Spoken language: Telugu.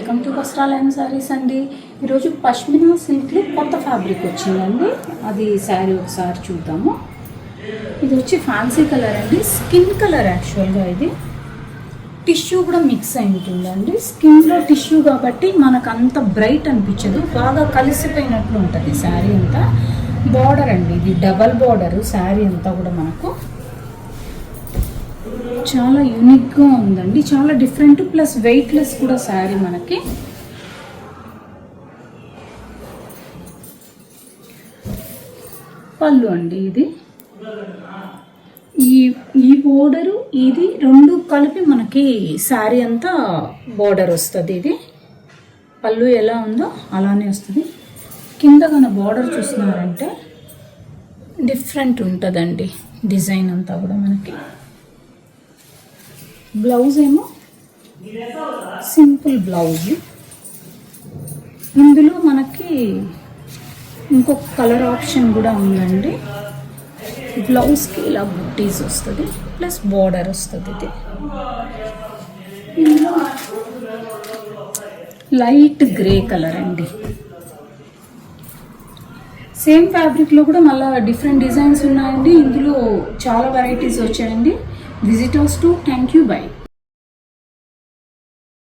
వెల్కమ్ టు వస్త్రాలయం శారీస్ అండి. ఈరోజు పష్మినా సిల్క్లో కొత్త ఫ్యాబ్రిక్ వచ్చిందండి. అది శారీ ఒకసారి చూద్దాము. ఇది వచ్చి ఫ్యాన్సీ కలర్ అండి, స్కిన్ కలర్. యాక్చువల్గా ఇది టిష్యూ కూడా మిక్స్ అయి ఉంటుందండి. స్కిన్లో టిష్యూ కాబట్టి మనకు అంత బ్రైట్ అనిపించదు, బాగా కలిసిపోయినట్లు ఉంటుంది శారీ అంతా. బార్డర్ అండి, ఇది డబల్ బార్డరు శారీ అంతా కూడా మనకు చాలా యూనిక్గా ఉందండి, చాలా డిఫరెంట్ ప్లస్ వెయిట్లెస్ కూడా శారీ. మనకి పళ్ళు అండి, ఇది ఈ బోర్డరు ఇది రెండు కలిపి మనకి శారీ అంతా బోర్డర్ వస్తుంది. ఇది పళ్ళు ఎలా ఉందో అలానే వస్తుంది. కింద కన్నా బోర్డర్ చూస్తున్నారంటే డిఫరెంట్ ఉంటుందండి డిజైన్ అంతా కూడా. మనకి బ్లౌజ్ ఏమో సింపుల్ బ్లౌజ్. ఇందులో మనకి ఇంకొక కలర్ ఆప్షన్ కూడా ఉందండి. బ్లౌజ్కి ఇలా బుట్టీస్ వస్తుంది ప్లస్ బార్డర్ వస్తుంది. ఇది ఇందులో లైట్ గ్రే కలర్ అండి. సేమ్ ఫ్యాబ్రిక్లో కూడా మళ్ళీ డిఫరెంట్ డిజైన్స్ ఉన్నాయండి. ఇందులో చాలా వెరైటీస్ వచ్చాయండి. Visitors to thank you by.